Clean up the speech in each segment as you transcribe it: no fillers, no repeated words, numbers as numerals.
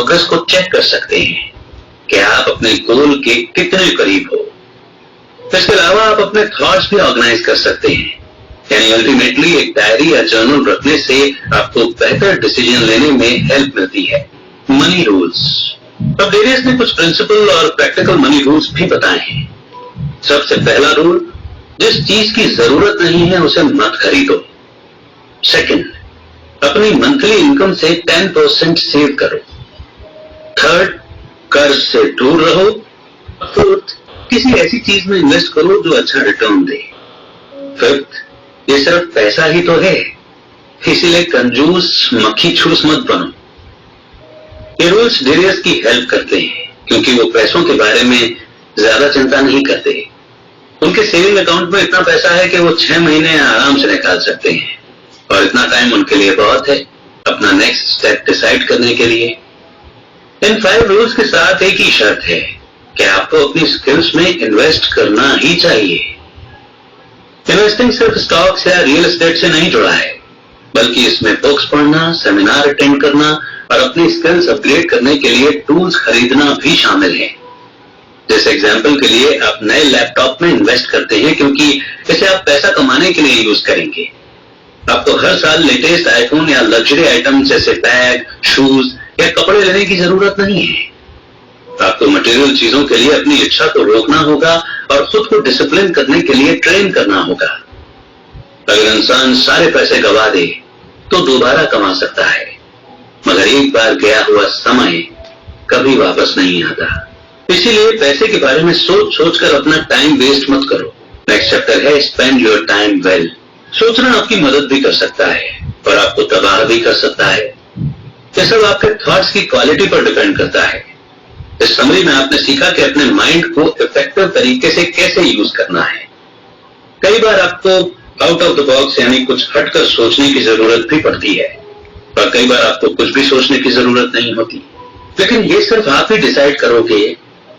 Progress को check कर सकते हैं कि आप अपने गोल के कितने करीब हो। इसके अलावा आप अपने थॉट्स भी ऑर्गेनाइज कर सकते हैं, यानी अल्टीमेटली एक डायरी या जर्नल रखने से आपको बेहतर डिसीजन लेने में हेल्प मिलती है। Money rules. अब डेरियस ने कुछ प्रिंसिपल और प्रैक्टिकल मनी रूल्स भी बताए हैं। सबसे पहला रूल, जिस चीज की जरूरत नहीं है उसे मत खरीदो। सेकंड, अपनी मंथली इनकम से 10% सेव करो। थर्ड, कर्ज से दूर रहो। फोर्थ, किसी ऐसी चीज में इन्वेस्ट करो जो अच्छा रिटर्न दे। फिफ्थ, ये सिर्फ पैसा ही तो है, इसीलिए कंजूस मक्खी छूस मत बनो। ये रूल्स डेरियस की हेल्प करते हैं क्योंकि वो पैसों के बारे में ज्यादा चिंता नहीं करते। उनके सेविंग अकाउंट में इतना पैसा है कि वो 6 महीने आराम से निकाल सकते हैं और इतना टाइम उनके लिए बहुत है अपना नेक्स्ट स्टेप डिसाइड करने के लिए। इन 5 रूल्स के साथ एक ही शर्त है कि आपको अपनी स्किल्स में इन्वेस्ट करना ही चाहिए। इन्वेस्टिंग सिर्फ स्टॉक्स या रियल एस्टेट से नहीं जुड़ा है, बल्कि इसमें बुक्स पढ़ना, सेमिनार अटेंड करना और अपनी स्किल्स अपग्रेड करने के लिए टूल्स खरीदना भी शामिल है। जैसे एग्जाम्पल के लिए आप नए लैपटॉप में इन्वेस्ट करते हैं क्योंकि इसे आप पैसा कमाने के लिए यूज करेंगे। आपको हर साल लेटेस्ट आईफोन या लग्जरी आइटम जैसे बैग, शूज या कपड़े लेने की जरूरत नहीं है। आपको मटेरियल चीजों के लिए अपनी इच्छा को रोकना होगा और खुद को डिसिप्लिन करने के लिए ट्रेन करना होगा। अगर इंसान सारे पैसे गवा दे तो दोबारा कमा सकता है, मगर एक बार गया हुआ समय कभी वापस नहीं आता। इसीलिए पैसे के बारे में सोच सोचकर अपना टाइम वेस्ट मत करो। नेक्स्ट चैप्टर है स्पेंड योर टाइम वेल। सोचना आपकी मदद भी कर सकता है और आपको तबाह भी कर सकता है। ये सब आपके थॉट्स की क्वालिटी पर डिपेंड करता है। इस समरी में आपने सीखा कि अपने माइंड को इफेक्टिव तरीके से कैसे यूज करना है। कई बार आपको आउट ऑफ द बॉक्स यानी कुछ हटकर सोचने की जरूरत भी पड़ती है और कई बार आपको कुछ भी सोचने की जरूरत नहीं होती। लेकिन ये सिर्फ आप ही डिसाइड करोगे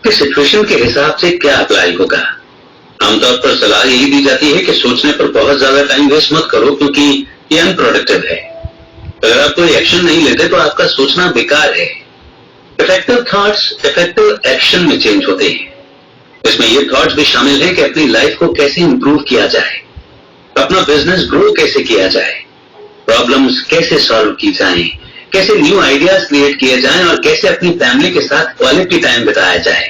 कि सिचुएशन के हिसाब से क्या अप्लाई होगा। आमतौर पर सलाह यही दी जाती है कि सोचने पर बहुत ज्यादा टाइम वेस्ट मत करो क्योंकि ये अनप्रोडक्टिव है। अगर आप कोई एक्शन नहीं लेते तो आपका सोचना बेकार है। इफेक्टिव थॉट्स इफेक्टिव एक्शन में चेंज होते हैं। इसमें ये थॉट्स भी शामिल हैं कि अपनी लाइफ को कैसे इंप्रूव किया जाए, अपना बिजनेस ग्रो कैसे किया जाए, प्रॉब्लम्स कैसे सॉल्व की जाएं, कैसे न्यू आइडियाज क्रिएट किए जाएं और कैसे अपनी फैमिली के साथ क्वालिटी टाइम बिताया जाए।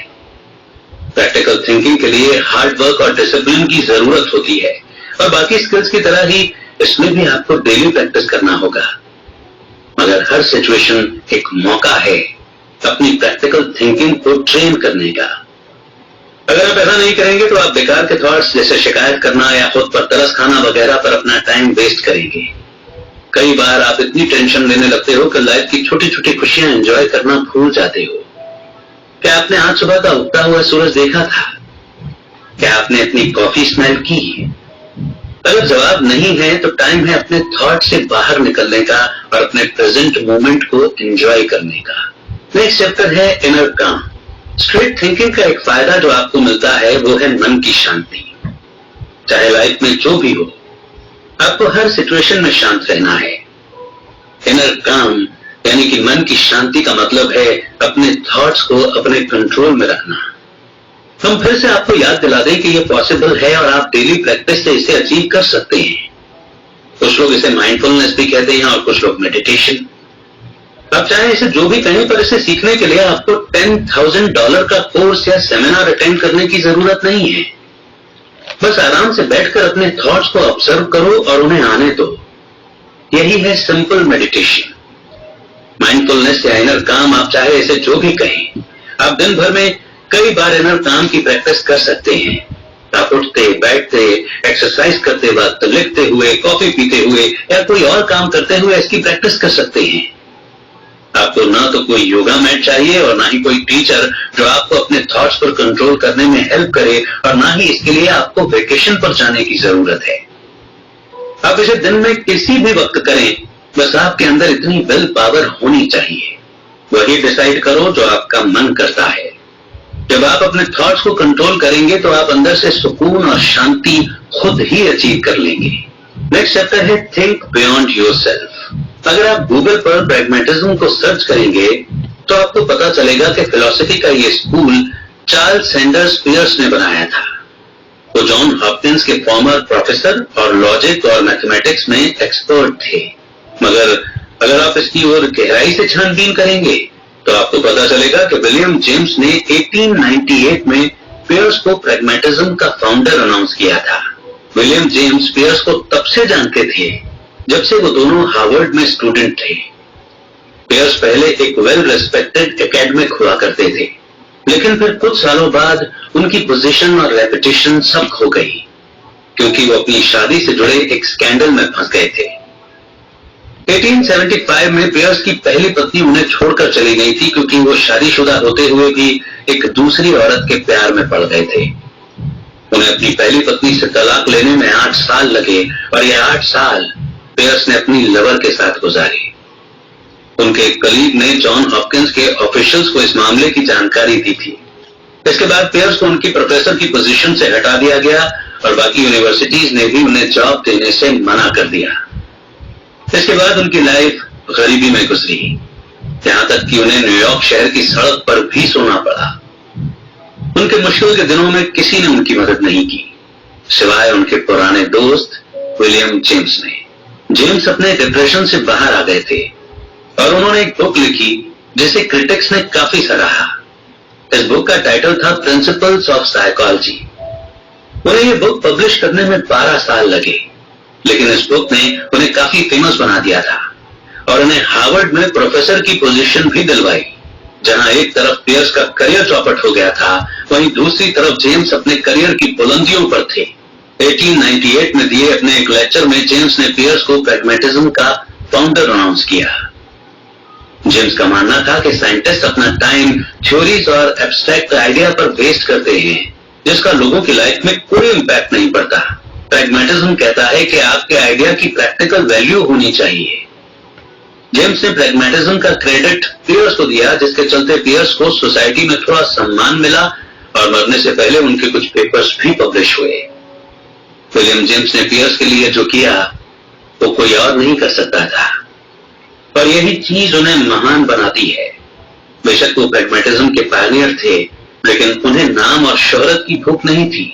प्रैक्टिकल थिंकिंग के लिए हार्ड वर्क और डिसिप्लिन की जरूरत होती है और बाकी स्किल्स की तरह ही इसमें भी आपको डेली प्रैक्टिस करना होगा। मगर हर सिचुएशन एक मौका है अपनी प्रैक्टिकल थिंकिंग को ट्रेन करने का। अगर आप ऐसा नहीं करेंगे तो आप बेकार के थॉट्स जैसे शिकायत करना या खुद पर तरस खाना वगैरह पर अपना टाइम वेस्ट करेंगे। कई बार आप इतनी टेंशन लेने लगते हो कि लाइफ की छोटी छोटी खुशियां एंजॉय करना भूल जाते हो। क्या आपने आज सुबह का उगता हुआ सूरज देखा था? क्या आपने अपनी कॉफी स्मेल की? अगर जवाब नहीं है तो टाइम है अपने थॉट से बाहर निकलने का और अपने प्रेजेंट मोमेंट को एंजॉय करने का। नेक्स्ट चैप्टर है इनर काम। स्ट्रेट थिंकिंग का एक फायदा जो आपको मिलता है वो है मन की शांति। चाहे लाइफ में जो भी हो, आपको हर सिचुएशन में शांत रहना है। इनर काम यानी कि मन की शांति का मतलब है अपने थॉट्स को अपने कंट्रोल में रखना। हम फिर से आपको याद दिला दें कि यह पॉसिबल है और आप डेली प्रैक्टिस से इसे अचीव कर सकते हैं। कुछ लोग इसे माइंडफुलनेस भी कहते हैं और कुछ लोग मेडिटेशन। आप चाहे इसे जो भी कहें, पर इसे सीखने के लिए आपको $10,000 का कोर्स या सेमिनार अटेंड करने की जरूरत नहीं है। बस आराम से बैठकर अपने थॉट्स को ऑब्जर्व करो और उन्हें आने दो। यही है सिंपल मेडिटेशन। माइंडफुलनेस या इनर काम, आप चाहे इसे जो भी कहें, आप दिन भर में कई बार इनर काम की प्रैक्टिस कर सकते हैं। आप उठते, बैठते, एक्सरसाइज करते वक्त, लिखते हुए, कॉफी पीते हुए या कोई और काम करते हुए इसकी प्रैक्टिस कर सकते हैं। आपको ना तो कोई योगा मैट चाहिए और ना ही कोई टीचर जो आपको अपने थॉट्स पर कंट्रोल करने में हेल्प करे, और ना ही इसके लिए आपको वेकेशन पर जाने की जरूरत है। आप इसे दिन में किसी भी वक्त करें, बस आपके अंदर इतनी विल पावर होनी चाहिए। वही डिसाइड करो जो आपका मन करता है। जब आप अपने थॉट्स को कंट्रोल करेंगे तो आप अंदर से सुकून और शांति खुद ही अचीव कर लेंगे। नेक्स्ट चैप्टर है थिंक बियॉन्ड योरसेल्फ। अगर आप गूगल पर प्रैग्मेटिज्म को सर्च करेंगे तो आपको पता चलेगा कि फिलॉसफी का ये स्कूल चार्ल्स सैंडर्स पियर्स ने बनाया था। वो जॉन हॉपकिंस के फॉर्मर प्रोफेसर और लॉजिक और मैथमेटिक्स में एक्सपर्ट थे। मगर अगर आप इसकी ओर गहराई से छानबीन करेंगे तो आपको पता चलेगा कि विलियम जेम्स ने 1898 में पियर्स को प्रैग्मेटिज्म का फाउंडर अनाउंस किया था। विलियम जेम्स पियर्स को तब से जानते थे जब से वो दोनों हार्वर्ड में स्टूडेंट थे। पियर्स पहले एक वेल रेस्पेक्टेड एकेडमिक हुआ करते थे, लेकिन फिर कुछ सालों बाद उनकी पोजीशन और रेपुटेशन सब खो गई, क्योंकि वो अपनी शादी से जुड़े एक स्कैंडल में फंस गए थे। 1875 में पियर्स की पहली पत्नी उन्हें छोड़कर चली गई थी, क्योंकि वो शादीशुदा होते हुए भी एक दूसरी औरत के प्यार में पड़ गए थे। उन्हें अपनी पहली पत्नी से तलाक लेने में 8 साल लगे और ये 8 साल पियर्स ने अपनी लवर के साथ गुजारे। उनके एक कलीग ने जॉन हॉपकिंस के ऑफिशियल्स को इस मामले की जानकारी दी थी। इसके बाद पियर्स को उनकी प्रोफेसर की पोजीशन से हटा दिया गया और बाकी यूनिवर्सिटीज ने भी उन्हें जॉब देने से मना कर दिया। इसके बाद उनकी लाइफ गरीबी में गुजरी, यहां तक कि उन्हें न्यूयॉर्क शहर की सड़क पर भी सोना पड़ा। उनके मुश्किल के दिनों में किसी ने उनकी मदद नहीं की, सिवाय उनके पुराने दोस्त विलियम जेम्स ने। जेम्स अपने डिप्रेशन से बाहर आ गए थे और उन्होंने एक बुक लिखी जिसे क्रिटिक्स ने काफी सराहा। इस बुक का टाइटल था प्रिंसिपल्स ऑफ साइकोलॉजी। उन्हें ये बुक पब्लिश करने में 12 साल लगे, लेकिन इस बुक ने उन्हें काफी फेमस बना दिया था और उन्हें हार्वर्ड में प्रोफेसर की पोजीशन भी दिलवाई। जहां एक तरफ पियर्स का करियर चौपट हो गया था, वहीं दूसरी तरफ जेम्स अपने करियर की बुलंदियों पर थे। 1898 में दिए अपने एक लेक्चर में जेम्स ने पियर्स को प्रैग्मेटिज्म का फाउंडर अनाउंस किया। जेम्स का मानना था कि साइंटिस्ट अपना टाइम थ्योरीज और एब्स्ट्रैक्ट आइडिया पर वेस्ट करते हैं, जिसका लोगों की लाइफ में कोई इंपैक्ट नहीं पड़ता। प्रैग्मेटिज्म कहता है कि आपके आइडिया की प्रैक्टिकल वैल्यू होनी चाहिए। जेम्स ने प्रैग्मेटिज्म का क्रेडिट पियर्स को दिया, जिसके चलते पियर्स को सोसाइटी में थोड़ा सम्मान मिला और मरने से पहले उनके कुछ पेपर्स भी पब्लिश हुए। विलियम जेम्स ने पियर्स के लिए जो किया वो कोई और नहीं कर सकता था, और यही चीज उन्हें महान बनाती है। बेशक वो प्रैग्मेटिज्म के पायनियर थे, लेकिन उन्हें नाम और शोहरत की भूख नहीं थी,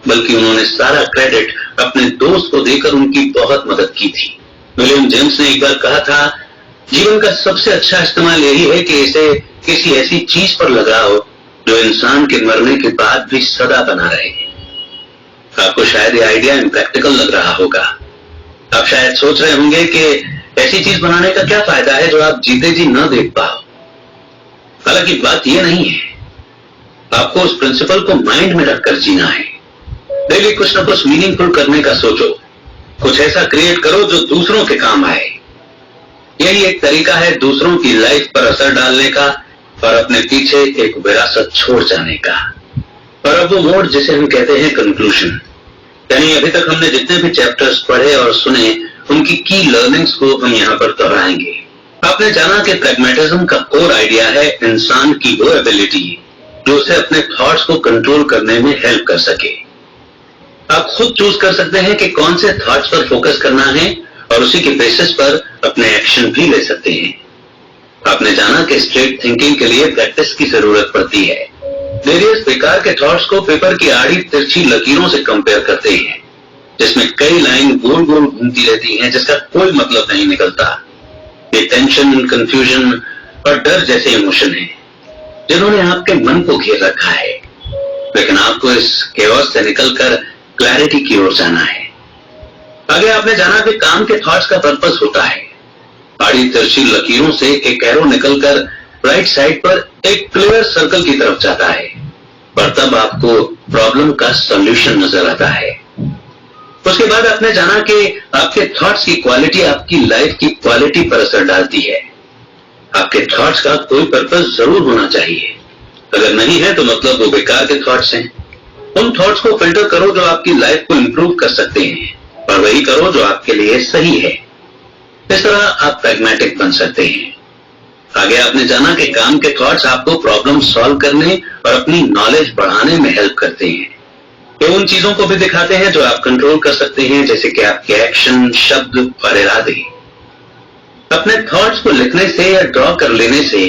बल्कि उन्होंने सारा क्रेडिट अपने दोस्त को देकर उनकी बहुत मदद की थी। विलियम जेम्स ने एक बार कहा था, जीवन का सबसे अच्छा इस्तेमाल यही है कि इसे किसी ऐसी चीज पर लगाओ जो इंसान के मरने के बाद भी सदा बना रहे। आपको शायद ये आइडिया इम्प्रैक्टिकल लग रहा होगा। आप शायद सोच रहे होंगे कि ऐसी चीज बनाने का क्या फायदा है जो आप जीते जी न देख पाओ। हालांकि बात यह नहीं है, आपको उस प्रिंसिपल को माइंड में रखकर जीना है। डेली कुछ न कुछ मीनिंगफुल करने का सोचो, कुछ ऐसा क्रिएट करो जो दूसरों के काम आए। यही एक तरीका है दूसरों की लाइफ पर असर डालने का और अपने पीछे एक विरासत छोड़ जाने का। और अब वो मोड जिसे हम कहते हैं कंक्लूजन, यानी अभी तक हमने जितने भी चैप्टर्स पढ़े और सुने उनकी की लर्निंग्स को हम यहाँ पर दोहराएंगे। आपने जाना कि प्रैग्मेटिज्म का कोर आइडिया है इंसान की वो एबिलिटी जो उसे अपने थॉट्स को कंट्रोल करने में हेल्प कर सके। आप खुद चूज कर सकते हैं कि कौन से थॉट्स पर फोकस करना है और उसी के बेसिस पर अपने एक्शन भी ले सकते हैं। आपने जाना कि स्ट्रेट थिंकिंग के लिए प्रैक्टिस की जरूरत पड़ती है। वेरियस बेकार के थॉट्स को पेपर की आड़ी तिरछी लकीरों से कंपेयर करते हैं, जिसमें कई लाइन गोल गोल घूमती रहती हैं जिसका कोई मतलब नहीं निकलता। ये टेंशन, कंफ्यूजन और डर जैसे इमोशन हैं जिन्होंने आपके मन को घेर रखा है, लेकिन आपको इस केओस से निकलकर क्लैरिटी की ओर जाना है। आगे आपने जाना कि काम के थॉट्स का पर्पस होता है। आड़ी तिरछी लकीरों से एक एरो निकलकर राइट साइड पर एक क्लियर सर्कल की तरफ जाता है, और तब आपको प्रॉब्लम का सॉल्यूशन नजर आता है। उसके बाद आपने जाना कि आपके थॉट्स की क्वालिटी आपकी लाइफ की क्वालिटी पर असर डालती है। आपके थॉट्स का कोई पर्पस जरूर होना चाहिए, अगर नहीं है तो मतलब वो बेकार के थॉट्स हैं। उन थॉट्स को फिल्टर करो जो आपकी लाइफ को इंप्रूव कर सकते हैं, और वही करो जो आपके लिए सही है। इस तरह आप प्रैग्मेटिक बन सकते हैं। आगे आपने जाना कि काम के थॉट्स आपको प्रॉब्लम सॉल्व करने और अपनी नॉलेज बढ़ाने में हेल्प करते हैं। ये उन चीजों को भी दिखाते हैं जो आप कंट्रोल कर सकते हैं, जैसे कि आपके एक्शन, शब्द और इरादे। अपने थॉट्स को लिखने से या ड्रॉ कर लेने से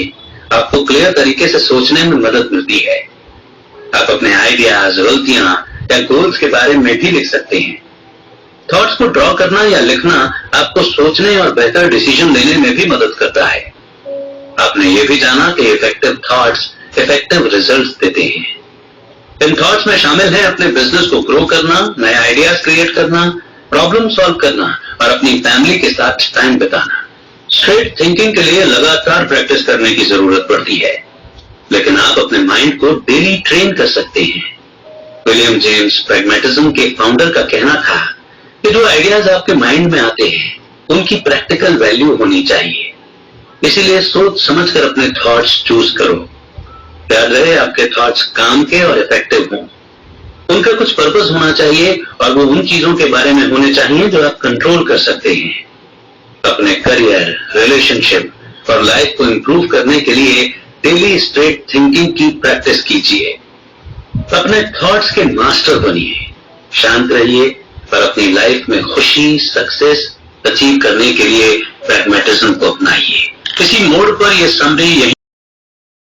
आपको क्लियर तरीके से सोचने में मदद मिलती है। आप अपने आइडियाज, गलतियां या गोल्स के बारे में भी लिख सकते हैं। थॉट्स को ड्रॉ करना या लिखना आपको सोचने और बेहतर डिसीजन लेने में भी मदद करता है। आपने ये भी जाना कि इफेक्टिव थॉट्स इफेक्टिव रिजल्ट्स देते हैं। इन थॉट्स में शामिल है अपने बिजनेस को ग्रो करना, नए आइडियाज क्रिएट करना, प्रॉब्लम सॉल्व करना और अपनी फैमिली के साथ टाइम बिताना। स्ट्रेट थिंकिंग के लिए लगातार प्रैक्टिस करने की जरूरत पड़ती है, लेकिन आप अपने माइंड को डेली ट्रेन कर सकते हैं। विलियम जेम्स प्रैग्मेटिज्म के फाउंडर का कहना था कि जो आइडियाज आपके माइंड में आते हैं उनकी प्रैक्टिकल वैल्यू होनी चाहिए। इसीलिए सोच समझकर अपने थॉट्स चूज करो। याद रहे, आपके थॉट्स काम के और इफेक्टिव हों। उनका कुछ पर्पस होना चाहिए और वो उन चीजों के बारे में होने चाहिए जो आप कंट्रोल कर सकते हैं। अपने करियर, रिलेशनशिप और लाइफ को इंप्रूव करने के लिए डेली स्ट्रेट थिंकिंग की प्रैक्टिस कीजिए। अपने थॉट्स के मास्टर बनिए, शांत रहिए और अपनी लाइफ में खुशी, सक्सेस अचीव करने के लिए प्रैग्मेटिज्म को अपनाइए। इसी मोड़ पर यह समरी